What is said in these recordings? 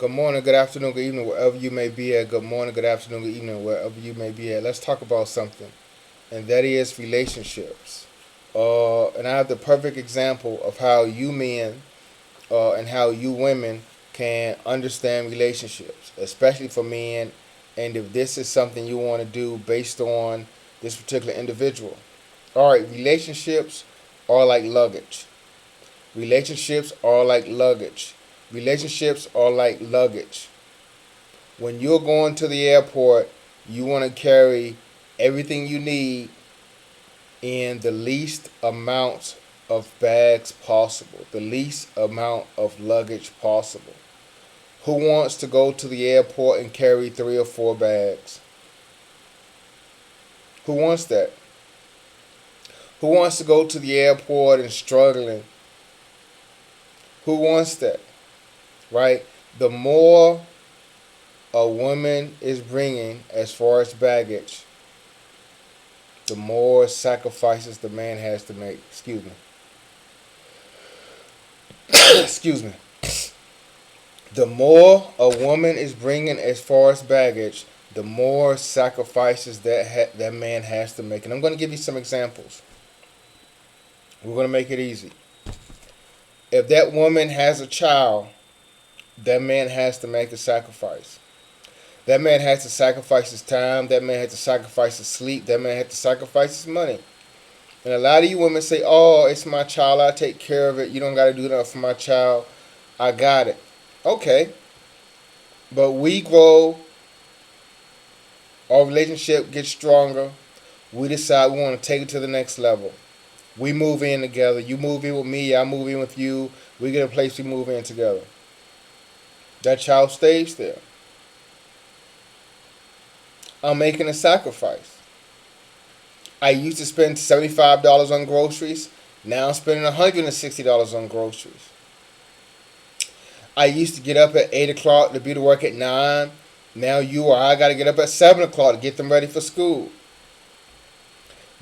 Good morning, good afternoon, good evening, wherever you may be at. Good morning, good afternoon, good evening, wherever you may be at. Let's talk about something, and that is relationships. And I have the perfect example of how you men and how you women can understand relationships, especially for men. And if this is something you want to do based on this particular individual. All right, relationships are like luggage. Relationships are like luggage. Relationships are like luggage. When you're going to the airport, you want to carry everything you need in the least amount of bags possible, the least amount of luggage possible. Who wants to go to the airport and carry 3 or 4 bags? Who wants that? Who wants to go to the airport and struggling? Who wants that? Right? The more a woman is bringing as far as baggage, the more sacrifices the man has to make. Excuse me. Excuse me. The more a woman is bringing as far as baggage, the more sacrifices that man has to make. And I'm going to give you some examples. We're going to make it easy. If that woman has a child, that man has to make a sacrifice. That man has to sacrifice his time. That man has to sacrifice his sleep. That man has to sacrifice his money. And a lot of you women say, "Oh, it's my child. I take care of it. You don't got to do nothing for my child. I got it." Okay, but we grow. Our relationship gets stronger. We decide we want to take it to the next level. We move in together. You move in with me. I move in with you. We get a place we move in together. That child stays there. I'm making a sacrifice. I used to spend $75 on groceries. Now I'm spending $160 on groceries. I used to get up at 8 o'clock to be to work at 9. Now you or I got to get up at 7 o'clock to get them ready for school.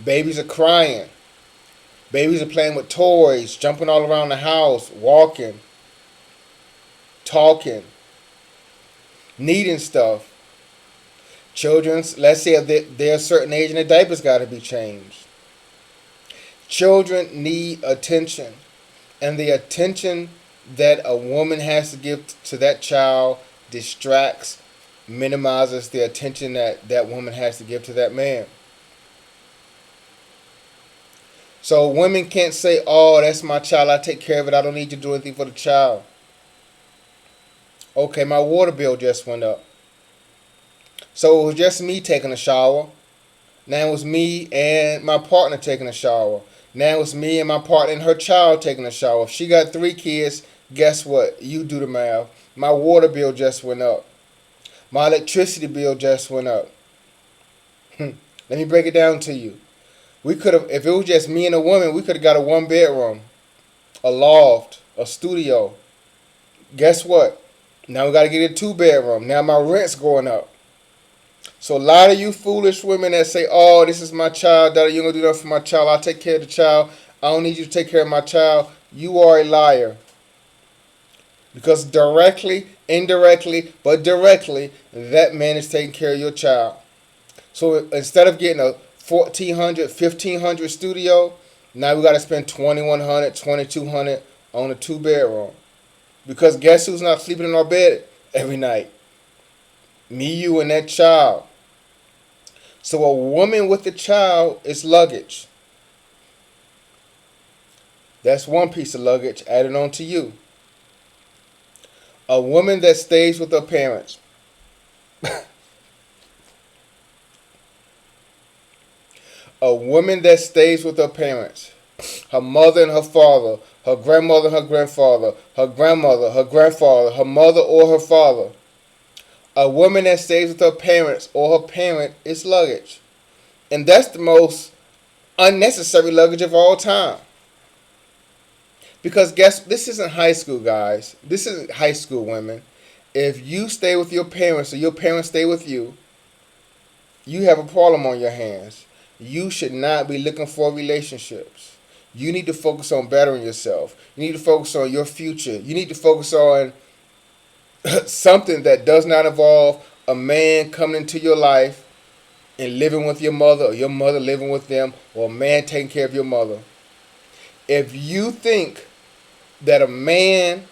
Babies are crying. Babies are playing with toys, jumping all around the house, walking, talking, needing stuff. Children, let's say if they're a certain age and their diapers got to be changed. Children need attention. And the attention that a woman has to give to that child distracts, minimizes the attention that that woman has to give to that man. So women can't say, "Oh, that's my child. I take care of it. I don't need to do anything for the child." Okay, my water bill just went up. So it was just me taking a shower. Now it was me and my partner taking a shower. Now it's me and my partner and her child taking a shower. If she got 3 kids, guess what? You do the math. My water bill just went up. My electricity bill just went up. Let me break it down to you. We could have, if it was just me and a woman, we could have got a 1 bedroom, a loft, a studio. Guess what? Now we got to get a 2 bedroom. Now my rent's going up. So a lot of you foolish women that say, "Oh, this is my child, Daddy, you gonna do that for my child. I'll take care of the child. I don't need you to take care of my child." You are a liar. Because directly, indirectly, but directly, that man is taking care of your child. So instead of getting a 1,400, 1,500 studio, now we got to spend 2,100, 2,200 on a 2 bedroom. Because guess who's not sleeping in our bed every night? Me, you, and that child. So a woman with a child is luggage. That's one piece of luggage added on to you. A woman that stays with her parents. A woman that stays with her parents. Her mother and her father. Her grandmother and her grandfather. Her grandmother, her grandfather. Her mother or her father. A woman that stays with her parents or her parent is luggage. And that's the most unnecessary luggage of all time. Because guess this isn't high school, guys. This isn't high school, women. If you stay with your parents or your parents stay with you, you have a problem on your hands. You should not be looking for relationships. You need to focus on bettering yourself. You need to focus on your future. You need to focus on Something that does not involve a man coming into your life and living with your mother, or your mother living with them, or a man taking care of your mother. If you think that a man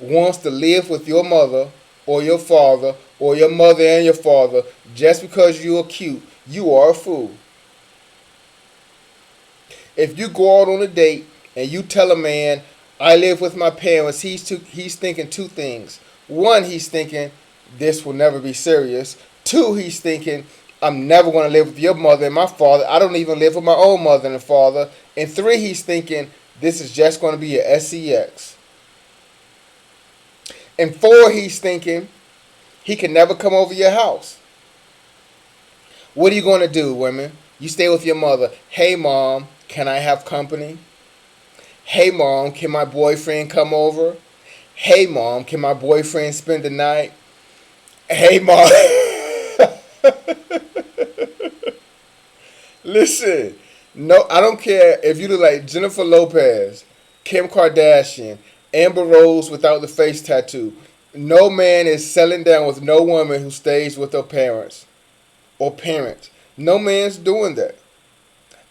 wants to live with your mother or your father or your mother and your father just because you're cute, you are a fool. If you go out on a date and you tell a man, I live with my parents, he's thinking two things. One, he's thinking, this will never be serious. Two, he's thinking, I'm never going to live with your mother and my father. I don't even live with my own mother and father. And three, he's thinking, this is just going to be a sex. And four, he's thinking, he can never come over your house. What are you going to do, women? You stay with your mother. Hey, mom, can I have company? Hey, mom, can my boyfriend come over? Hey, mom, can my boyfriend spend the night? Hey, mom. Listen, no, I don't care if you look like Jennifer Lopez, Kim Kardashian, Amber Rose without the face tattoo. No man is settling down with no woman who stays with her parents or parents. No man's doing that.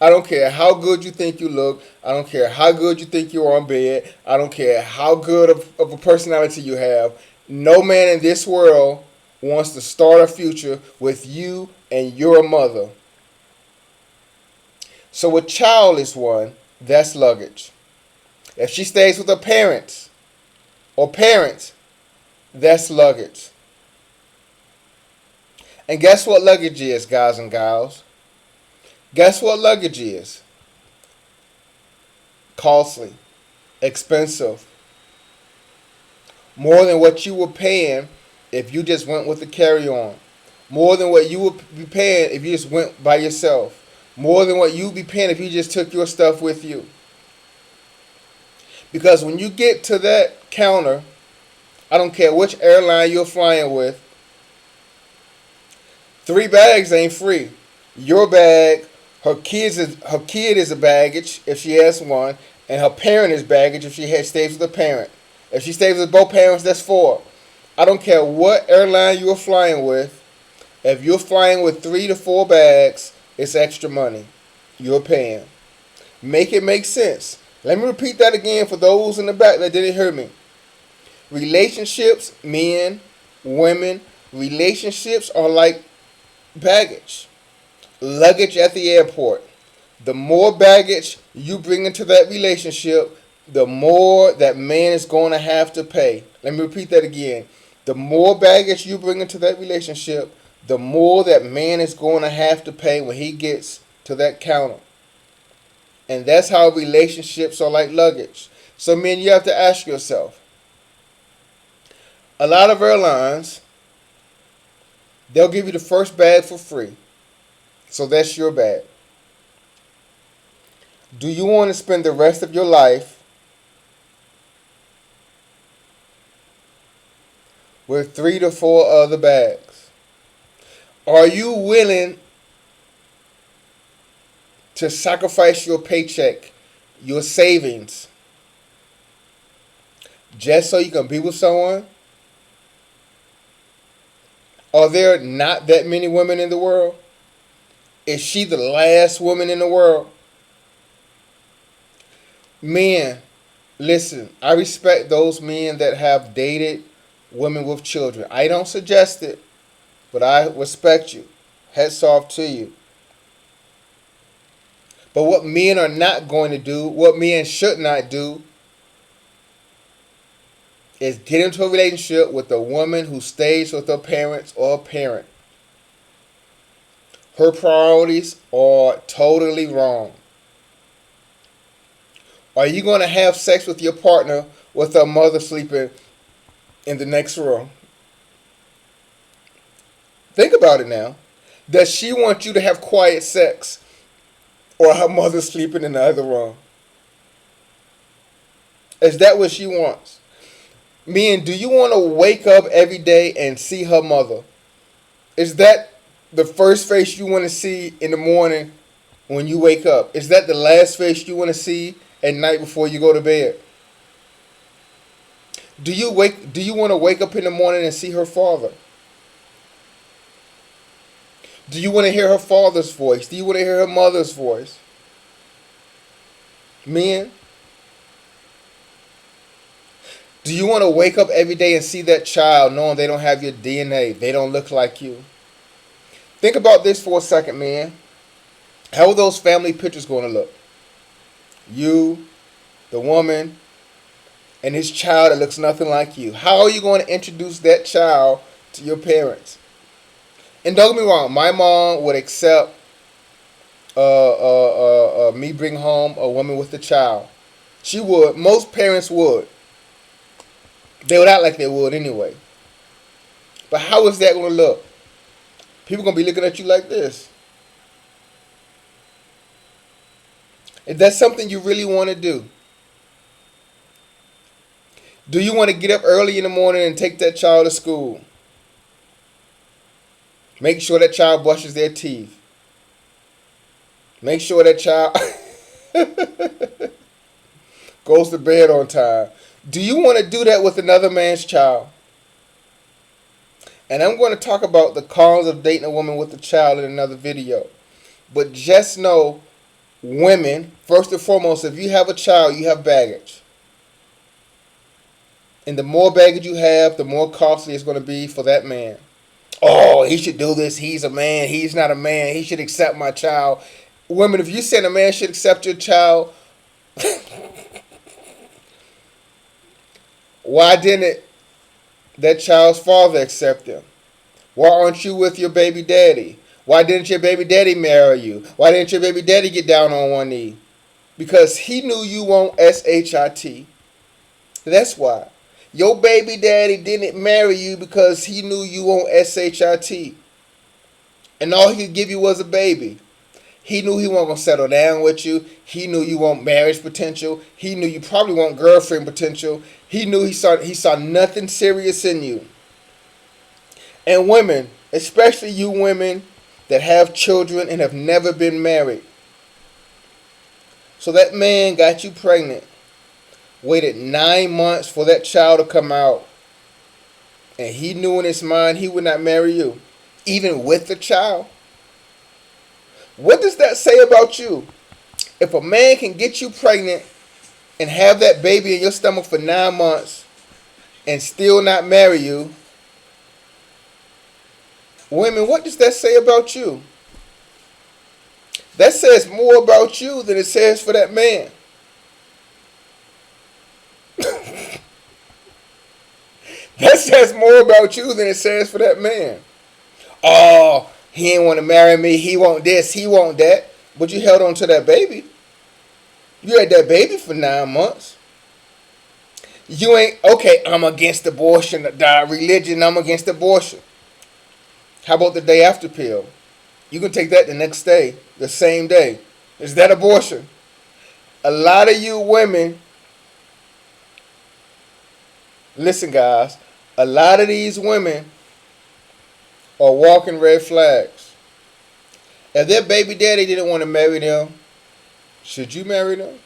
I don't care how good you think you look. I don't care how good you think you are in bed. I don't care how good of a personality you have. No man in this world wants to start a future with you and your mother. So a childless one, that's luggage. If she stays with her parents or parents, that's luggage. And guess what luggage is, guys and gals? Guess what luggage is? Costly, expensive, more than what you were paying if you just went with the carry-on. More than what you would be paying if you just went by yourself. More than what you'd be paying if you just took your stuff with you. Because when you get to that counter, I don't care which airline you're flying with, 3 bags ain't free. Your bag, her kid is a baggage if she has one, and her parent is baggage if she stays with a parent. If she stays with both parents, that's 4. I don't care what airline you're flying with. If you're flying with 3 to 4 bags, it's extra money you're paying. Make it make sense. Let me repeat that again for those in the back that didn't hear me. Relationships, men, women, relationships are like baggage. Luggage at the airport. The more baggage you bring into that relationship, the more that man is going to have to pay. Let me repeat that again. The more baggage you bring into that relationship, the more that man is going to have to pay when he gets to that counter. And that's how relationships are like luggage. So, men, you have to ask yourself. A lot of airlines, they'll give you the first bag for free. So that's your bag. Do you want to spend the rest of your life with 3 to 4 other bags? Are you willing to sacrifice your paycheck, your savings, just so you can be with someone? Are there not that many women in the world? Is she the last woman in the world? Men, listen, I respect those men that have dated women with children. I don't suggest it, but I respect you. Hats off to you. But what men are not going to do, what men should not do, is get into a relationship with a woman who stays with her parents or a parent. Her priorities are totally wrong. Are you going to have sex with your partner with her mother sleeping in the next room? Think about it now. Does she want you to have quiet sex or her mother sleeping in the other room? Is that what she wants? Men, do you want to wake up every day and see her mother? Is that the first face you want to see in the morning when you wake up? Is that the last face you want to see at night before you go to bed? Do you want to wake up in the morning and see her father? Do you want to hear her father's voice? Do you want to hear her mother's voice? Men, do you want to wake up every day and see that child knowing they don't have your DNA? They don't look like you. Think about this for a second, man. How are those family pictures going to look? You, the woman, and his child that looks nothing like you. How are you going to introduce that child to your parents? And don't get me wrong, my mom would accept me bring home a woman with a child. She would. Most parents would. They would act like they would anyway. But how is that going to look? People going to be looking at you like this. If that's something you really want to do, do you want to get up early in the morning and take that child to school? Make sure that child brushes their teeth. Make sure that child goes to bed on time. Do you want to do that with another man's child? And I'm going to talk about the cons of dating a woman with a child in another video. But just know, women, first and foremost, if you have a child, you have baggage. And the more baggage you have, the more costly it's going to be for that man. Oh, he should do this. He's a man. He's not a man. He should accept my child. Women, if you said a man should accept your child, why didn't that child's father accept him? Why aren't you with your baby daddy? Why didn't your baby daddy marry you? Why didn't your baby daddy get down on one knee? Because he knew you want SHIT. That's why. Your baby daddy didn't marry you because he knew you want SHIT. And all he could give you was a baby. He knew he wasn't going to settle down with you. He knew you want marriage potential. He knew you probably want girlfriend potential. He knew he saw nothing serious in you. And women, especially you women that have children and have never been married. So that man got you pregnant, waited 9 months for that child to come out, and he knew in his mind he would not marry you, even with the child. What does that say about you? If a man can get you pregnant and have that baby in your stomach for 9 months and still not marry you, women, what does that say about you? That says more about you than it says for that man. That says more about you than it says for that man. Oh, he ain't want to marry me. He want this. He want that. But you held on to that baby. You had that baby for 9 months. You ain't, okay, I'm against abortion. The religion, I'm against abortion. How about the day after pill? You can take that the next day, the same day. Is that abortion? A lot of you women, listen guys, a lot of these women are walking red flags. If their baby daddy didn't want to marry them, should you marry them?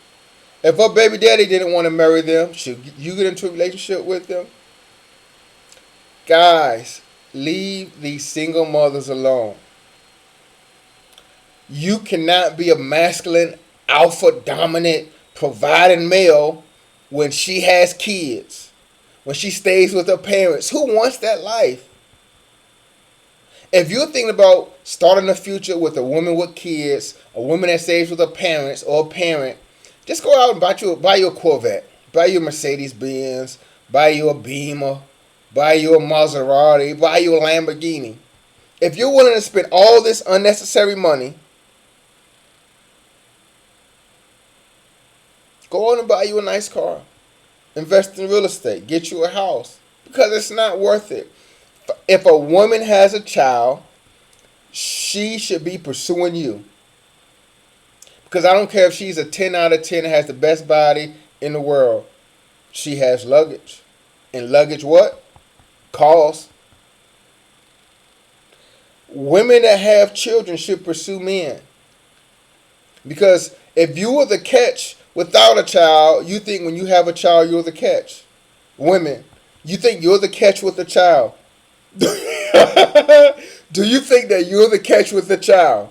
If her baby daddy didn't want to marry them, should you get into a relationship with them? Guys, leave these single mothers alone. You cannot be a masculine, alpha, dominant, providing male when she has kids, when she stays with her parents. Who wants that life? If you're thinking about starting a future with a woman with kids, a woman that stays with her parents or a parent, just go out and buy you a Corvette, buy you a Mercedes Benz, buy you a Beamer, buy you a Maserati, buy you a Lamborghini. If you're willing to spend all this unnecessary money, go on and buy you a nice car. Invest in real estate. Get you a house. Because it's not worth it. If a woman has a child, she should be pursuing you. Because I don't care if she's a 10 out of 10 and has the best body in the world. She has luggage. And luggage what? Costs. Women that have children should pursue men. Because if you were the catch without a child, you think when you have a child, you're the catch. Women, you think you're the catch with the child? Do you think that you're the catch with the child?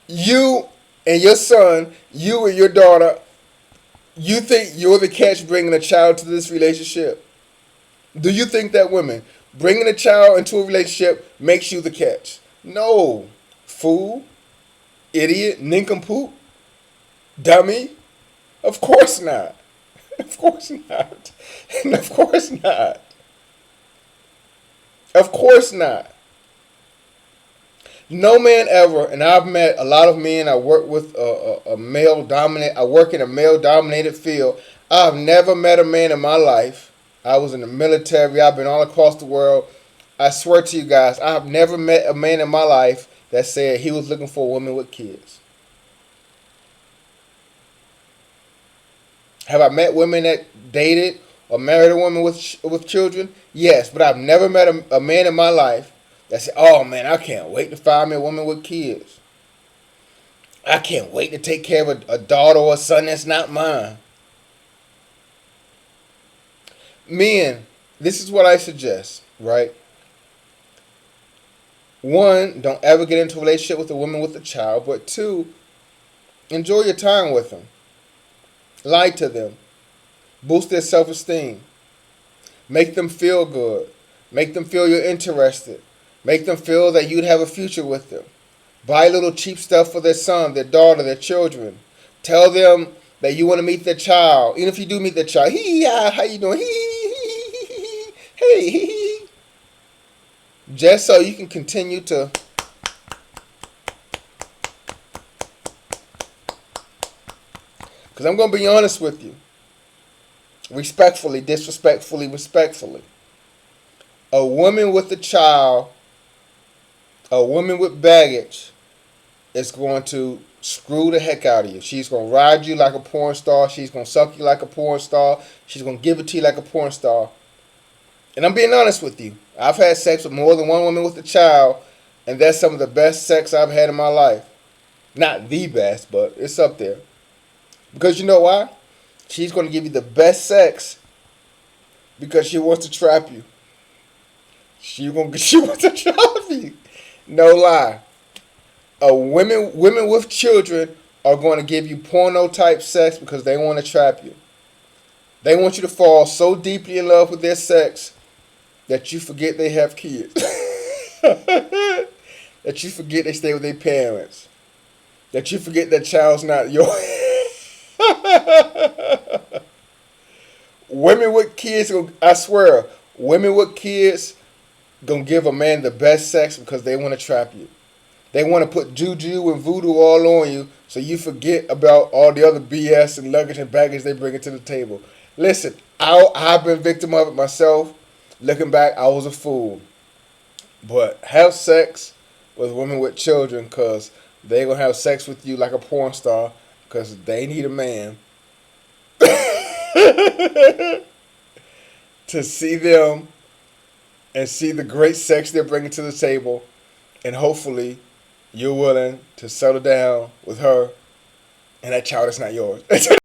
You and your son, you and your daughter, you think you're the catch bringing a child to this relationship? Do you think that, women, bringing a child into a relationship makes you the catch? No. Fool, idiot, nincompoop, dummy. Of course not. Of course not. Of course not. Of course not. No man ever, and I've met a lot of men. I work with a male dominant. I work in a male dominated field. I've never met a man in my life. I was in the military. I've been all across the world. I swear to you guys, I have never met a man in my life that said he was looking for a woman with kids. Have I met women that dated or married a woman with children? Yes, but I've never met a man in my life that said, "Oh man, I can't wait to find me a woman with kids. I can't wait to take care of a daughter or a son that's not mine." Men, this is what I suggest, right? One, don't ever get into a relationship with a woman with a child. But two, enjoy your time with them. Lie to them. Boost their self-esteem. Make them feel good. Make them feel you're interested. Make them feel that you'd have a future with them. Buy little cheap stuff for their son, their daughter, their children. Tell them that you want to meet their child. Even if you do meet their child, how you doing? Hey. Just so you can continue to because I'm going to be honest with you. Respectfully, disrespectfully, respectfully. A woman with a child, a woman with baggage is going to screw the heck out of you. She's going to ride you like a porn star. She's going to suck you like a porn star. She's going to give it to you like a porn star. And I'm being honest with you. I've had sex with more than one woman with a child, and that's some of the best sex I've had in my life. Not the best, but it's up there. Because you know why? She's going to give you the best sex because she wants to trap you. She wants to trap you. No lie. Women with children are going to give you porno type sex because they want to trap you. They want you to fall so deeply in love with their sex that you forget they have kids. That you forget they stay with their parents. That you forget that child's not yours. Women with kids, I swear, women with kids gonna give a man the best sex because they want to trap you. They want to put juju and voodoo all on you so you forget about all the other BS and luggage and baggage they bring to the table. Listen, I've been victim of it myself. Looking back, I was a fool. But have sex with women with children because they're going to have sex with you like a porn star because they need a man to see them and see the great sex they're bringing to the table. And hopefully you're willing to settle down with her and that child is not yours.